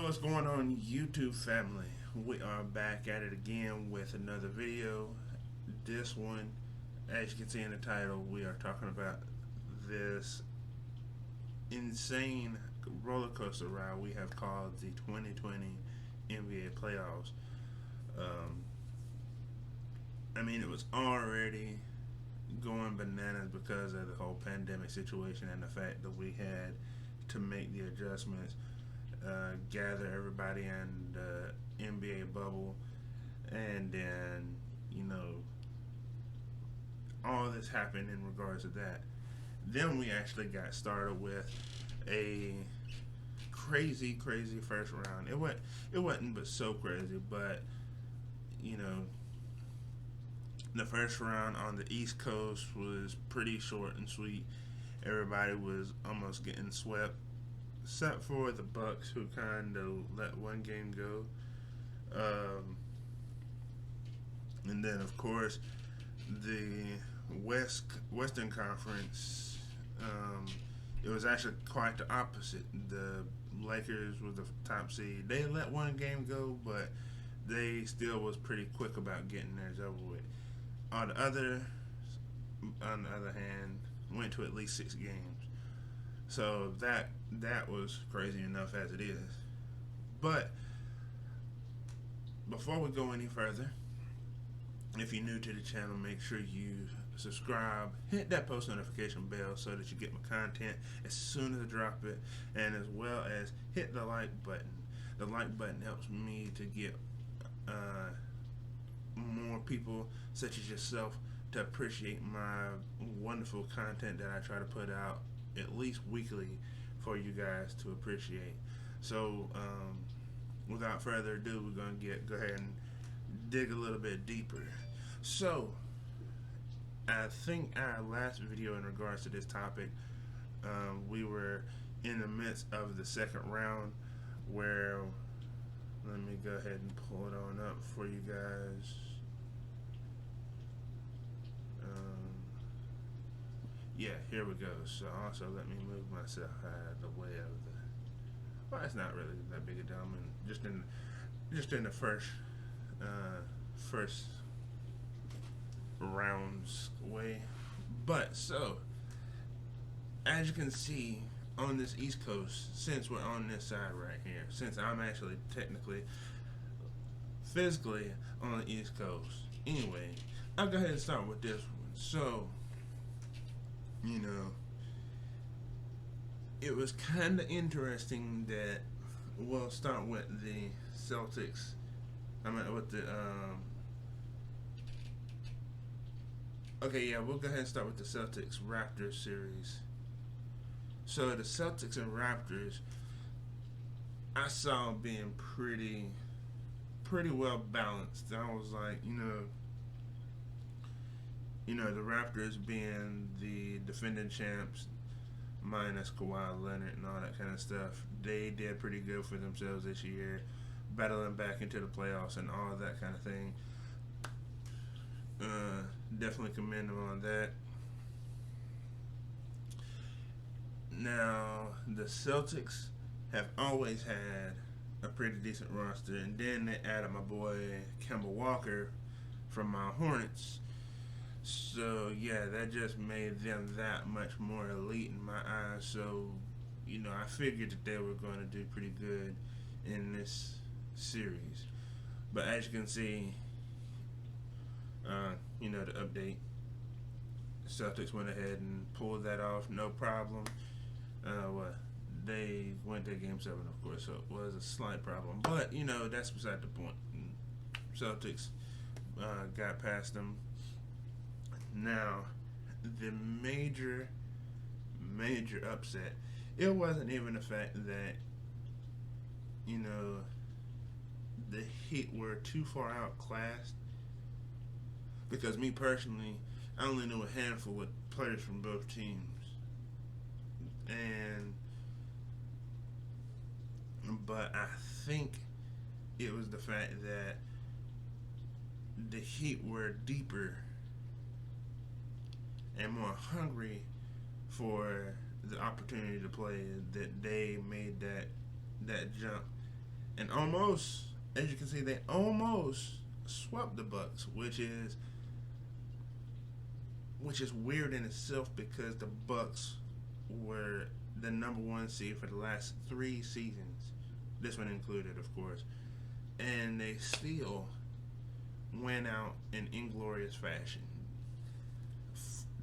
What's going on, YouTube family? We are back at it again with another video. This one, as you can see in the title, we are talking about this insane roller coaster ride we have called the 2020 NBA playoffs. Um, it was already going bananas because of the whole pandemic situation and the fact that we had to make the adjustments, gather everybody in the NBA bubble, and then, all this happened in regards to that. Then we actually got started with a crazy first round. It wasn't but so crazy, but you know, the first round on the East Coast was pretty short and sweet. Everybody was almost getting swept, except for the Bucks, who kind of let one game go. And then, of course, the Western Conference. It was actually quite the opposite. The Lakers was the top seed. They let one game go, but they still was pretty quick about getting theirs over with. On the other hand, went to at least 6 games. So that was crazy enough as it is. But before we go any further, if you're new to the channel, make sure you subscribe, hit that post notification bell so that you get my content as soon as I drop it, and as well as hit the like button. The like button helps me to get more people such as yourself to appreciate my wonderful content that I try to put out at least weekly for you guys to appreciate. So without further ado, we're going to go ahead and dig a little bit deeper. So I think our last video in regards to this topic, we were in the midst of the second round, where, let me go ahead and pull it on up for you guys. Yeah, here we go. So also let me move myself out of the way of the. Well, it's not really that big a deal. Just in the first rounds way. But so, as you can see on this East Coast, since we're on this side right here, since I'm actually technically physically on the East Coast. Anyway, I'll go ahead and start with this one. So, it was kind of interesting that we'll start with the Celtics. With the okay, yeah, we'll go ahead and start with the Celtics Raptors series. So the Celtics and Raptors, I saw being pretty well balanced. I was like, the Raptors being the defending champs, minus Kawhi Leonard and all that kind of stuff, they did pretty good for themselves this year, battling back into the playoffs and all that kind of thing. Definitely commend them on that. Now, the Celtics have always had a pretty decent roster, and then they added my boy Kemba Walker from my Hornets. So yeah, that just made them that much more elite in my eyes. So, I figured that they were going to do pretty good in this series. But as you can see, the update, Celtics went ahead and pulled that off, no problem. They went to Game 7, of course, so it was a slight problem. But, that's beside the point. Celtics got past them. Now, the major upset, it wasn't even the fact that, the Heat were too far outclassed. Because me personally, I only knew a handful of players from both teams. But I think it was the fact that the Heat were deeper and more hungry for the opportunity to play, that they made that jump and almost, as you can see, they almost swept the Bucks, which is weird in itself because the Bucks were the number one seed for the last 3 seasons. This one included, of course, and they still went out in inglorious fashion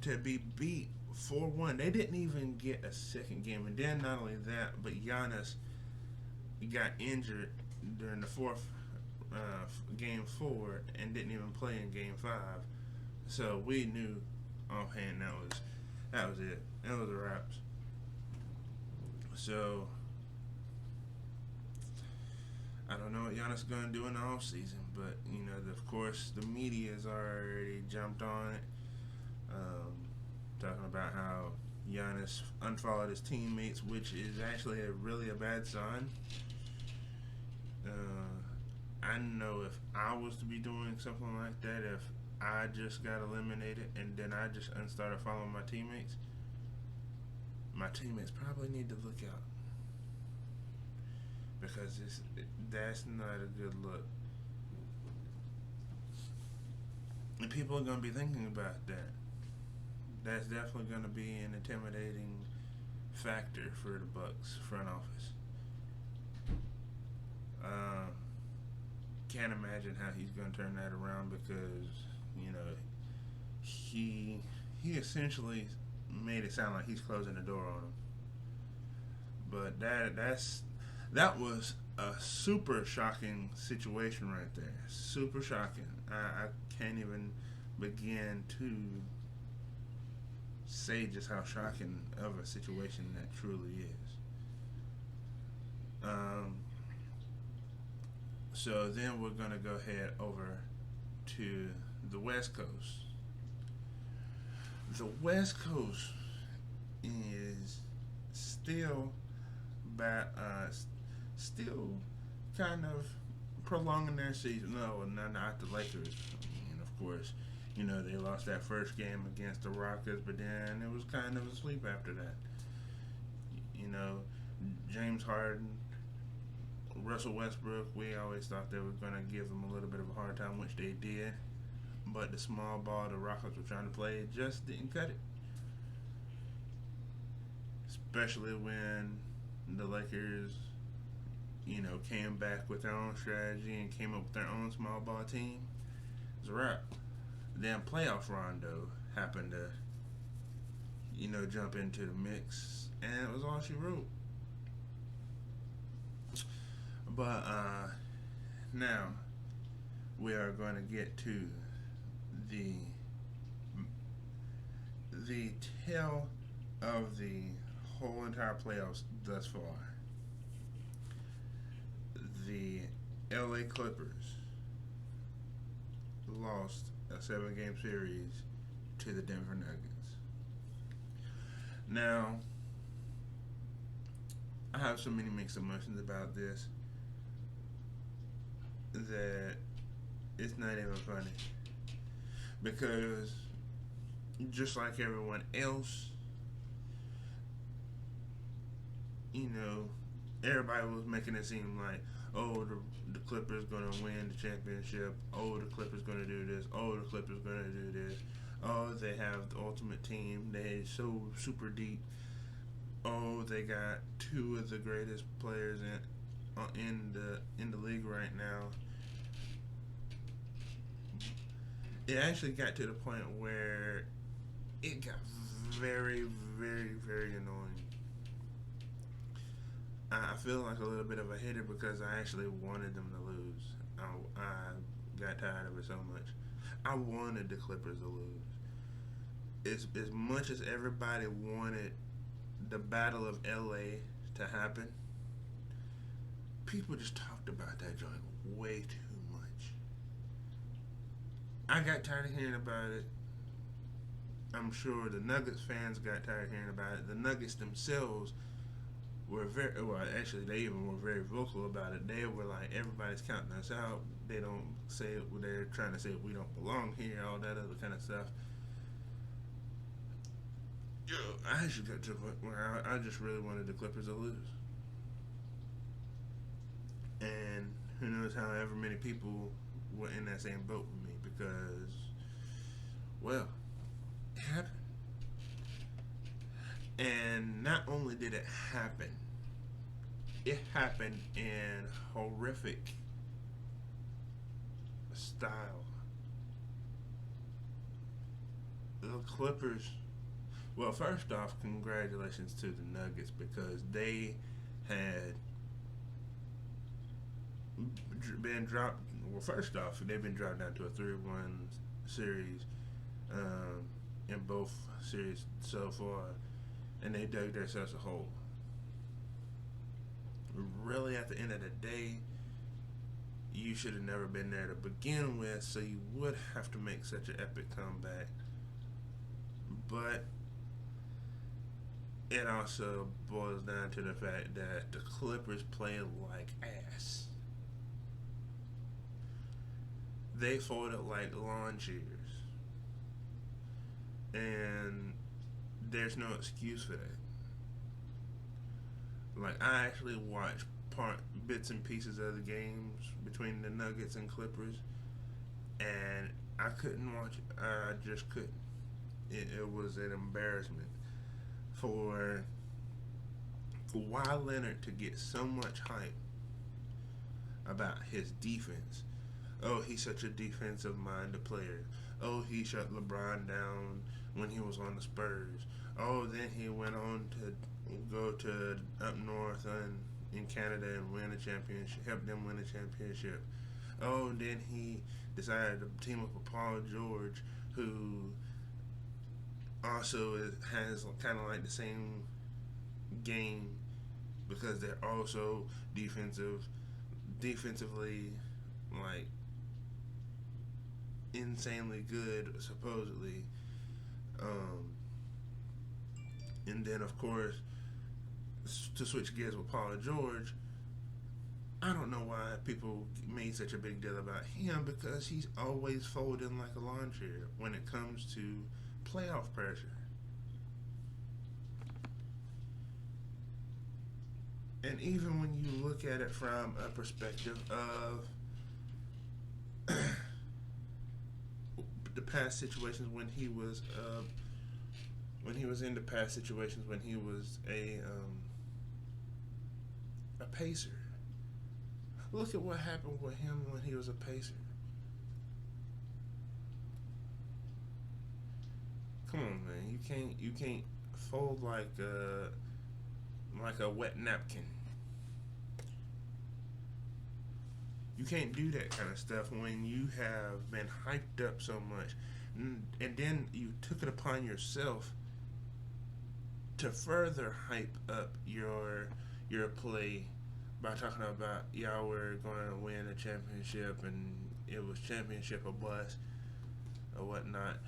to be beat 4-1. They didn't even get a second game, and then not only that, but Giannis got injured during the fourth game 4 and didn't even play in game 5. So we knew offhand that was it. That was the wraps. So I don't know what Giannis is going to do in the off season, but of course, the media has already jumped on it, talking about how Giannis unfollowed his teammates, which is actually really a bad sign. I know if I was to be doing something like that, if I just got eliminated and then I just started following my teammates probably need to look out, because that's not a good look. And people are going to be thinking about that. That's definitely going to be an intimidating factor for the Bucks front office. Can't imagine how he's going to turn that around, because he essentially made it sound like he's closing the door on him. But that was a super shocking situation right there. Super shocking. I can't even begin to say just how shocking of a situation that truly is. So then we're going to go ahead over to the West Coast. The West Coast is still kind of prolonging their season. No, not the Lakers. Of course, they lost that first game against the Rockets, but then it was kind of a sweep after that. James Harden, Russell Westbrook, we always thought they were going to give them a little bit of a hard time, which they did. But the small ball the Rockets were trying to play just didn't cut it. Especially when the Lakers, came back with their own strategy and came up with their own small ball team. It was a wrap. Then playoff Rondo happened to, jump into the mix, and it was all she wrote. But now we are going to get to the tale of the whole entire playoffs thus far. The LA Clippers lost a 7-game series to the Denver Nuggets. Now, I have so many mixed emotions about this that it's not even funny. Because just like everyone else, everybody was making it seem like, oh, the Clippers going to win the championship. Oh, the Clippers going to do this. Oh, the Clippers going to do this. Oh, they have the ultimate team. They're so super deep. Oh, they got 2 of the greatest players in the league right now. It actually got to the point where it got very, very, very annoying. I feel like a little bit of a hater because I actually wanted them to lose. I got tired of it so much. I wanted the Clippers to lose. As much as everybody wanted the Battle of LA to happen, people just talked about that joint way too much. I got tired of hearing about it. I'm sure the Nuggets fans got tired of hearing about it. The Nuggets themselves were actually they even were very vocal about it. They were like, everybody's counting us out. They don't say it, they're trying to say we don't belong here, all that other kind of stuff. I actually got to the point where I just really wanted the Clippers to lose. And who knows however many people were in that same boat with me because, well, it happened. And not only did it happened in horrific style. The Clippers, well, first off, congratulations to the Nuggets because they had been dropped. Well, first off, they've been dropped down to a 3-1 series in both series so far, and they dug themselves a hole. Really, at the end of the day, you should have never been there to begin with, so you would have to make such an epic comeback. But it also boils down to the fact that the Clippers played like ass. They folded like lawn chairs. And there's no excuse for that. Like, I actually watched bits and pieces of the games between the Nuggets and Clippers, and I couldn't watch it. I just couldn't. It was an embarrassment for Kawhi Leonard to get so much hype about his defense. Oh, he's such a defensive-minded player. Oh, he shut LeBron down when he was on the Spurs. Oh, then he went on to go to up north in Canada and win a championship, help them win a championship. Oh, then he decided to team up with Paul George, who also has kind of like the same game because they're also defensively like insanely good supposedly. And then of course, to switch gears with Paul George, I don't know why people made such a big deal about him because he's always folding like a lawn chair when it comes to playoff pressure. And even when you look at it from a perspective of the past situations when he was in the past situations when he was a pacer. Look at what happened with him when he was a pacer. Come on, man. You can't fold like a wet napkin. You can't do that kind of stuff when you have been hyped up so much, and then you took it upon yourself to further hype up your play by talking about y'all were going to win a championship and it was championship or bust or whatnot.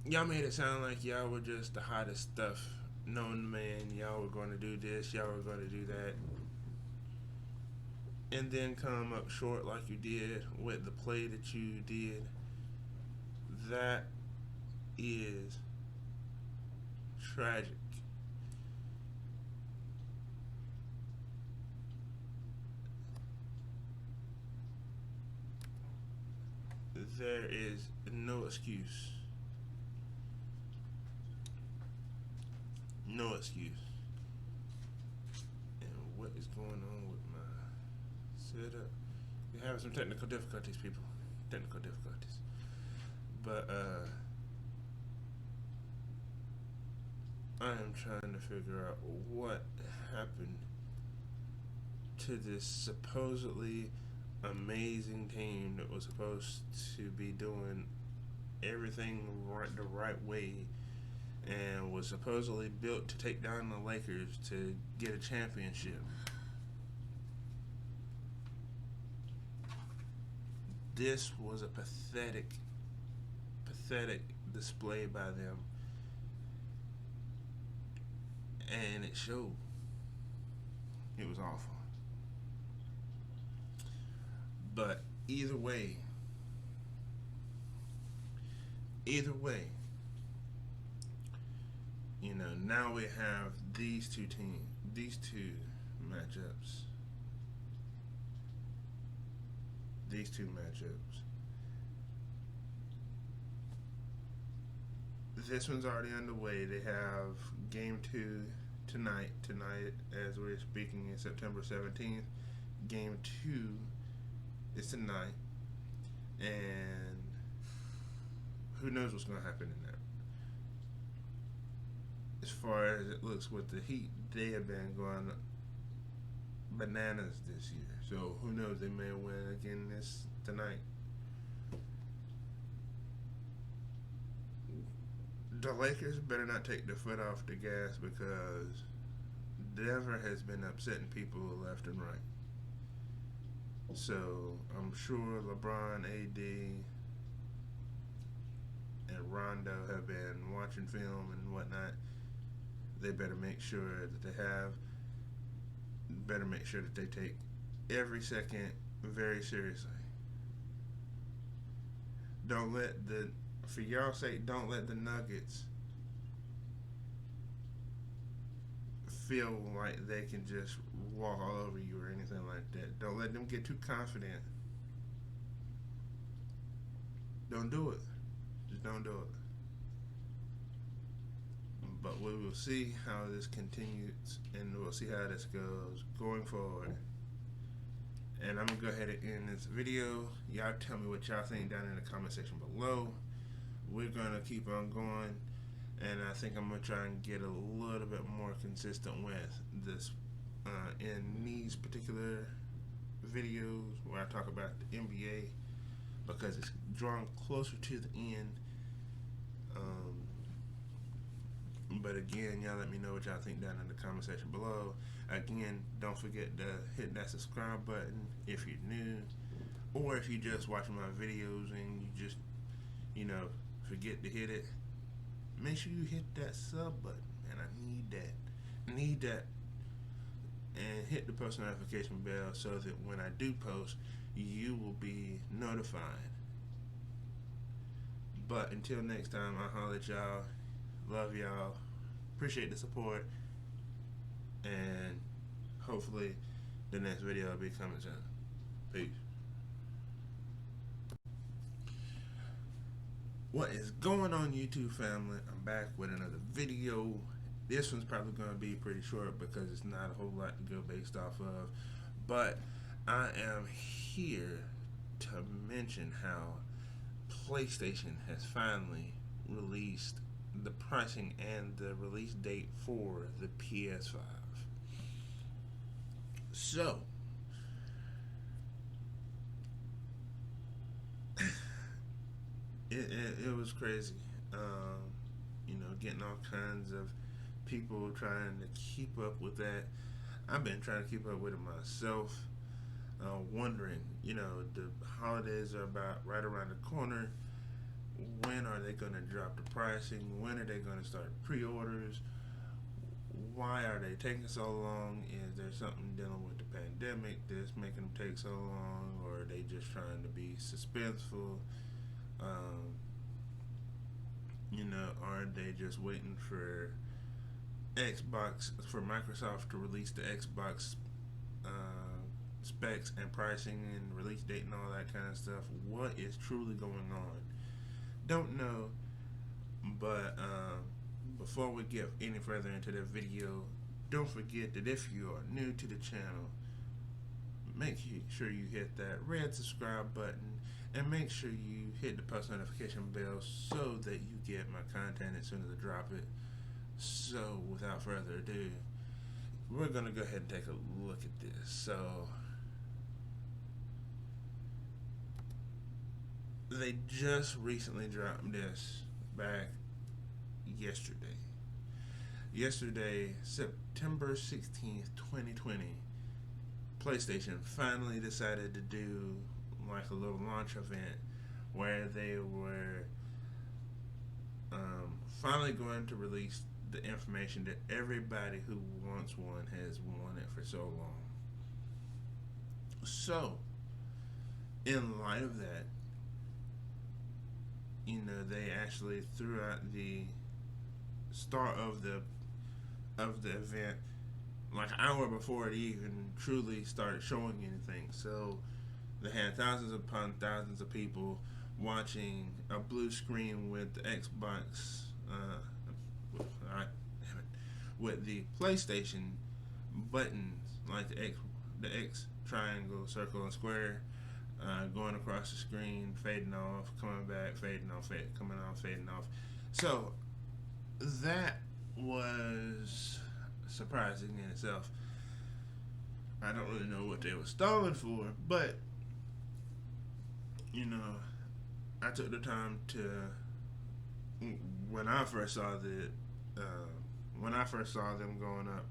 Y'all made it sound like y'all were just the hottest stuff known to man. Y'all were going to do this, y'all were going to do that, and then come up short like you did with the play that you did. That is tragic. There is no excuse. No excuse. And what is going on with my setup? We're having some technical difficulties, people. Technical difficulties. But I am trying to figure out what happened to this supposedly amazing team that was supposed to be doing everything the right way and was supposedly built to take down the Lakers to get a championship. This was a pathetic display by them, and it showed. It was awful. But either way, now we have these two matchups. these two matchups. This one's already underway. They have game 2 tonight. Tonight, as we're speaking, is September 17th. Game 2 is tonight, and who knows what's going to happen in that. As far as it looks with the Heat, they have been going bananas this year. So who knows, they may win again this tonight. The Lakers better not take their foot off the gas, because Denver has been upsetting people left and right. So I'm sure LeBron, AD, and Rondo have been watching film and whatnot. They better make sure that they take every second very seriously. For y'all's sake, don't let the Nuggets feel like they can just walk all over you or anything like that. Don't let them get too confident. Don't do it. Just don't do it. But we will see how this continues, and we'll see how this goes going forward. And I'm going to go ahead and end this video. Y'all tell me what y'all think down in the comment section below. We're going to keep on going, and I think I'm going to try and get a little bit more consistent with this in these particular videos where I talk about the NBA, because it's drawing closer to the end. But again, y'all let me know what y'all think down in the comment section below. Again, don't forget to hit that subscribe button if you're new, or if you're just watching my videos and you just, forget to hit it. Make sure you hit that sub button, man. I need that. And hit the post notification bell so that when I do post, you will be notified. But until next time, I'll holler at y'all. Love y'all. Appreciate the support. And hopefully the next video will be coming soon. Peace. What is going on, YouTube family? I'm back with another video. This one's probably going to be pretty short because it's not a whole lot to go based off of. But I am here to mention how PlayStation has finally released the pricing and the release date for the PS5. So, it was crazy. Getting all kinds of people trying to keep up with that. I've been trying to keep up with it myself. Wondering, the holidays are about right around the corner. When are they going to drop the pricing? When are they going to start pre-orders? Why are they taking so long? Is there something dealing with the pandemic that's making them take so long? Or are they just trying to be suspenseful? Are they just waiting for Microsoft to release the Xbox specs and pricing and release date and all that kind of stuff? What is truly going on? Don't know. But before we get any further into the video, don't forget that if you are new to the channel, make sure you hit that red subscribe button, and make sure you hit the post notification bell so that you get my content as soon as I drop it. So without further ado, we're going to go ahead and take a look at this. So they just recently dropped this back yesterday. September 16th, 2020, PlayStation finally decided to do like a little launch event where they were finally going to release the information that everybody who wants one has wanted for so long. So, in light of that, they actually threw out the start of the event like an hour before it even truly started showing anything. So They had thousands upon thousands of people watching a blue screen with the Xbox, with the PlayStation buttons, like the X, triangle, circle, and square, going across the screen, fading off, coming back, fading off, coming on, fading off. So that was surprising in itself. I don't really know what they were stalling for, but you know, I took the time to, when I first saw them going up,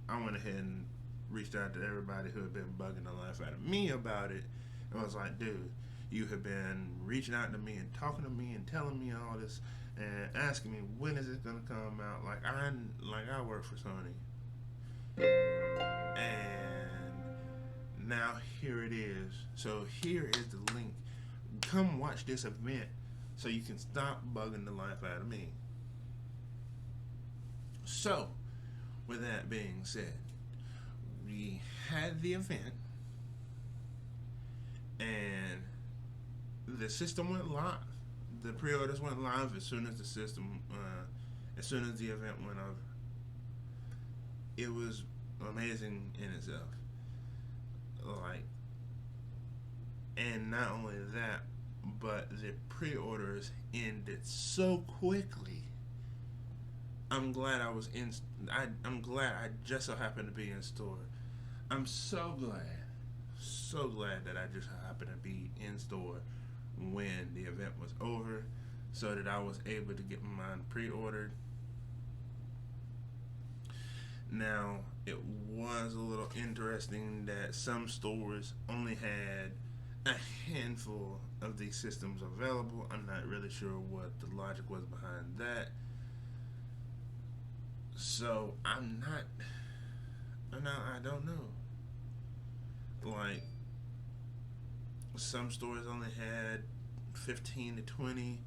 I went ahead and reached out to everybody who had been bugging the life out of me about it. And I was like, dude, you have been reaching out to me and talking to me and telling me all this and asking me when is it gonna come out? Like I work for Sony, and now here it is. So here is the link. Come watch this event so you can stop bugging the life out of me. So, with that being said, we had the event, and the system went live. The pre-orders went live as soon as the event went over. It was amazing in itself. And not only that, but the pre-orders ended so quickly. I'm glad I was in. I'm glad I just so happened to be in store. I'm so glad that I just happened to be in store when the event was over, so that I was able to get mine pre-ordered. Now, it was a little interesting that some stores only had a handful of these systems available. I'm not really sure what the logic was behind that. So I don't know. Like, some stores only had 15 to 20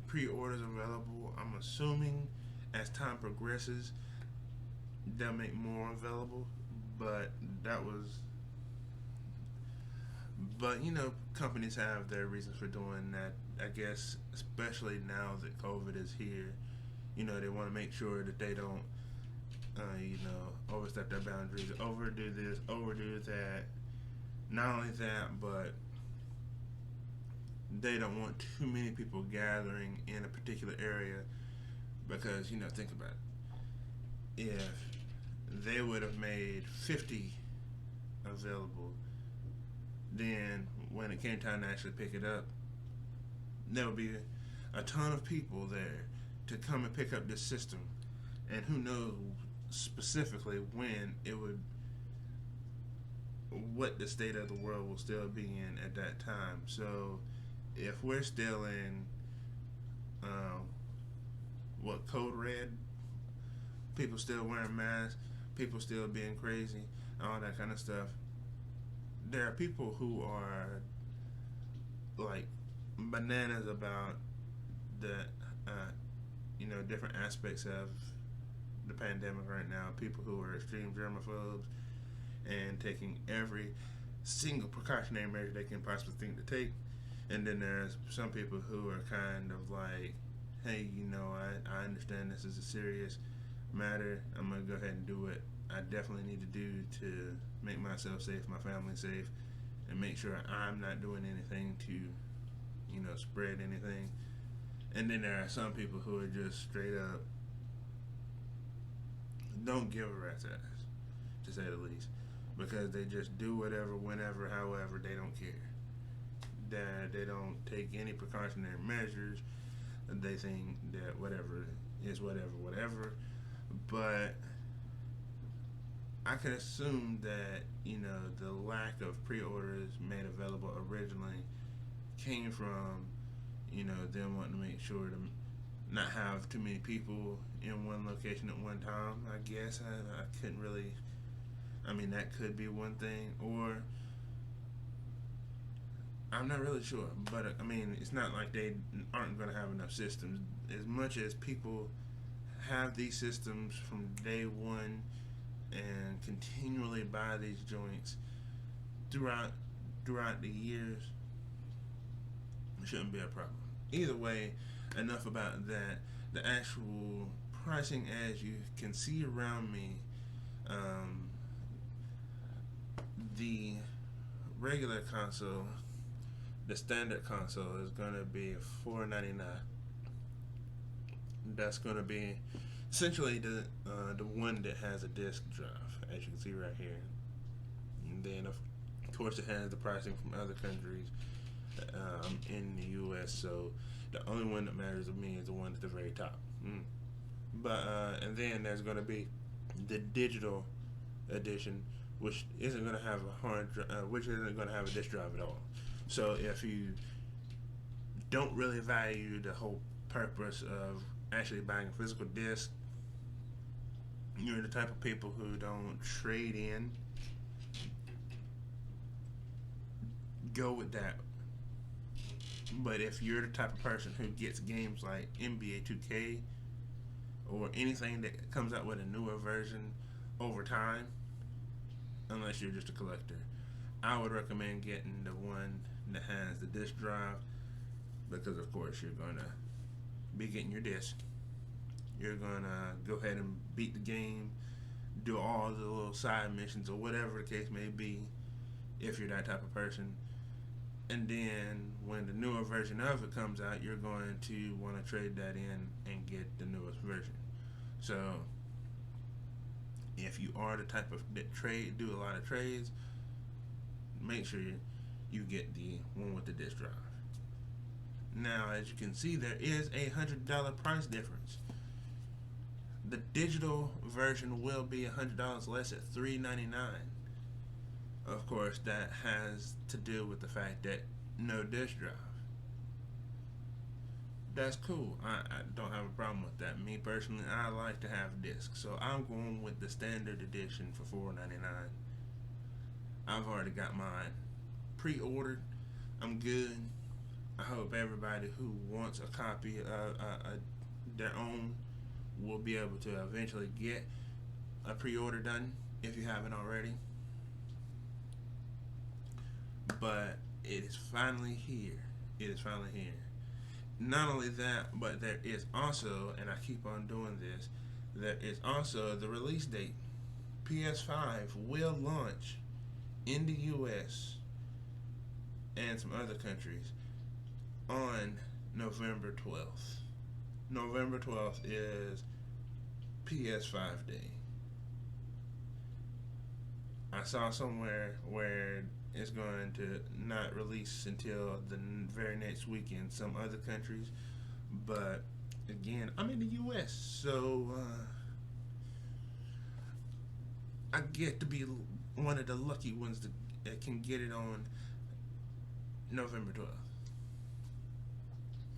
pre-orders available. I'm assuming as time progresses, they'll make more available. But companies have their reasons for doing that. I guess, especially now that COVID is here, they want to make sure that they don't, overstep their boundaries, overdo this, overdo that. Not only that, but they don't want too many people gathering in a particular area, because, think about it. If they would have made 50 available, then when it came time to actually pick it up, there would be a ton of people there to come and pick up this system, and who knows specifically when what the state of the world will still be in at that time. So if we're still in code red, people still wearing masks, people still being crazy, all that kind of stuff, there are people who are like bananas about the different aspects of the pandemic right now. People who are extreme germaphobes and taking every single precautionary measure they can possibly think to take. And then there's some people who are kind of like, hey, I understand this is a serious matter. I'm going to go ahead and do what I definitely need to do to make myself safe, my family safe, and make sure I'm not doing anything to, spread anything. And then there are some people who are just straight up don't give a rat's ass, to say the least, because they just do whatever, whenever, however. They don't care. They don't take any precautionary measures. They think that whatever is whatever. But I can assume that the lack of pre-orders made available originally came from them wanting to make sure to not have too many people in one location at one time. I guess I couldn't really. That could be one thing, or I'm not really sure. But it's not like they aren't going to have enough systems. As much as people have these systems from day one and continually buy these joints, throughout throughout the years, it shouldn't be a problem. Either way, enough about that. The actual pricing, as you can see around me, um, the regular console, the standard console, is gonna be $499. That's gonna be essentially the one that has a disk drive, as you can see right here. And then of course it has the pricing from other countries in the U.S. So the only one that matters to me is the one at the very top. But and then there's gonna be the digital edition, which isn't going to have a which isn't going to have a disk drive at all. So if you don't really value the whole purpose of actually buying a physical disc, you're the type of people who don't trade in, go with that. But if you're the type of person who gets games like NBA 2K or anything that comes out with a newer version over time, unless you're just a collector, I would recommend getting the one that has the disk drive, because of course you're gonna be getting your disc. You're gonna go ahead and beat the game, do all the little side missions or whatever the case may be, if you're that type of person. And then when the newer version of it comes out, you're going to want to trade that in and get the newest version. So if you are the type of that do a lot of trades, make sure you get the one with the disk drive. Now, as you can see, there is a $100 price difference. The digital version will be $100 less at $399. Of course, that has to do with the fact that no disk drive. That's cool. I don't have a problem with that. Me personally, I like to have discs, so I'm going with the standard edition for $4.99. I've already got mine pre-ordered. I'm good. I hope everybody who wants a copy of their own will be able to eventually get a pre-order done if you haven't already. But it is finally here. It is finally here. Not only that, but there is also, and I keep on doing this, there is also the release date. PS5 will launch in the US and some other countries on November 12th. November 12th is PS5 Day. I saw somewhere where it's going to not release until the very next week in some other countries, but again, I'm in the US, so I get to be one of the lucky ones that can get it on November 12th.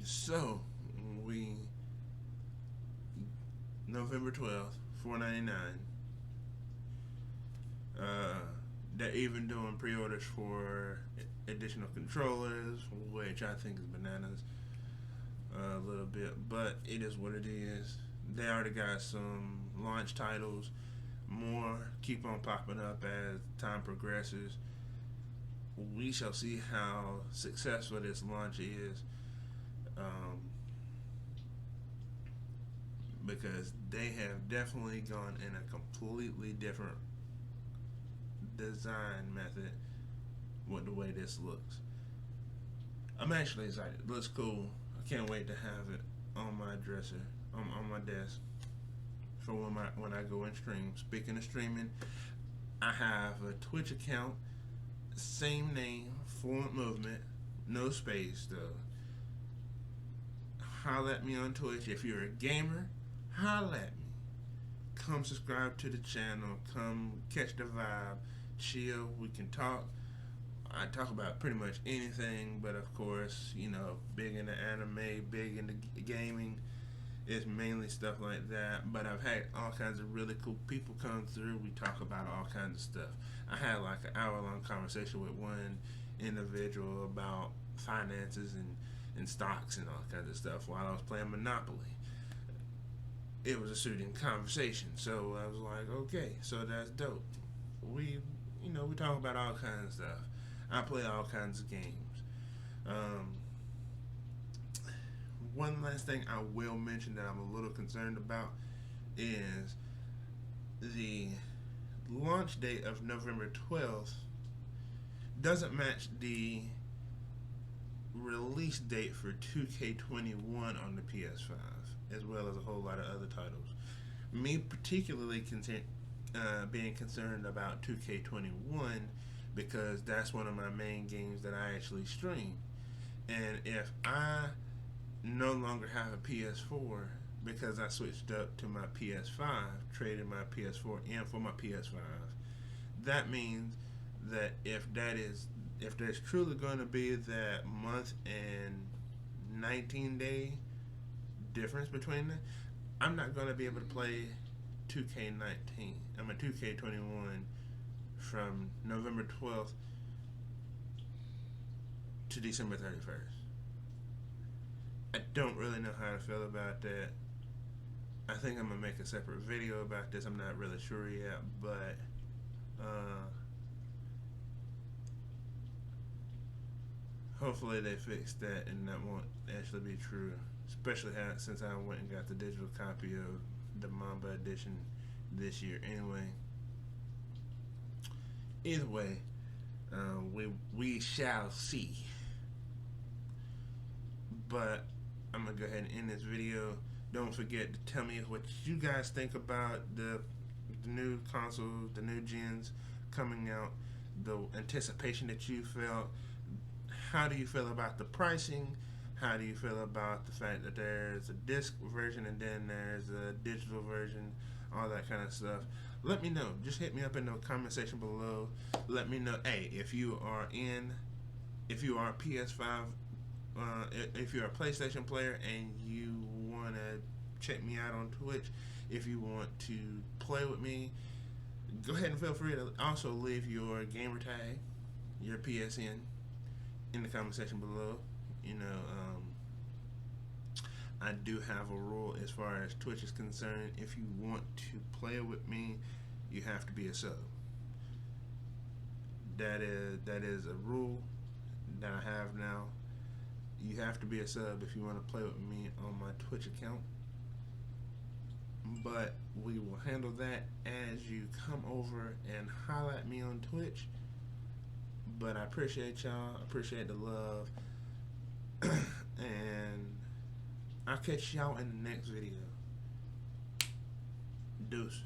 So November 12th, $4.99. They're even doing pre-orders for additional controllers, which I think is bananas a little bit, but it is what it is. They already got some launch titles. More keep on popping up as time progresses. We shall see how successful this launch is, because they have definitely gone in a completely different design method with the way this looks. I'm actually excited. It looks cool. I can't wait to have it on my dresser, on my desk, for when I go and stream. Speaking of streaming, I have a Twitch account, same name, Fluent Movement, no space though. Holla at me on Twitch. If you're a gamer, holla at me. Come subscribe to the channel. Come catch the vibe. Chill. We can talk. I talk about pretty much anything, but of course, big into anime, big into gaming. It's mainly stuff like that. But I've had all kinds of really cool people come through. We talk about all kinds of stuff. I had like an hour-long conversation with one individual about finances and stocks and all kinds of stuff while I was playing Monopoly. It was a soothing conversation, so I was like, okay, so that's dope. we talk about all kinds of stuff. I play all kinds of games. Um, One last thing I will mention that I'm a little concerned about is the launch date of November 12th doesn't match the release date for 2K21 on the PS5, as well as a whole lot of other titles. Me particularly being concerned about 2K21 because that's one of my main games that I actually stream. And if I no longer have a PS4 because I switched up to my PS5, traded my PS4 in for my PS5, that means that if there's truly going to be that month and 19-day difference between them, I'm not going to be able to play 2K21 from November 12th to December 31st. I don't really know how to feel about that. I think I'm going to make a separate video about this. I'm not really sure yet, but hopefully they fix that and that won't actually be true. Especially since I went and got the digital copy of the Mamba edition this year anyway. Either way, we shall see. But I'm going to go ahead and end this video. Don't forget to tell me what you guys think about the new consoles, the new gens coming out, the anticipation that you felt. How do you feel about the pricing? How do you feel about the fact that there's a disc version and then there's a digital version, all that kind of stuff? Let me know. Just hit me up in the comment section below. Let me know. Hey, if you are PS5, if you're a PlayStation player and you want to check me out on Twitch, if you want to play with me, go ahead and feel free to also leave your gamer tag, your PSN, in the comment section below. I do have a rule as far as Twitch is concerned. If you want to play with me, you have to be a sub. That is a rule that I have now. You have to be a sub if you want to play with me on my Twitch account. But we will handle that as you come over and holler at me on Twitch. But I appreciate y'all. I appreciate the love. And I'll catch y'all in the next video. Deuces.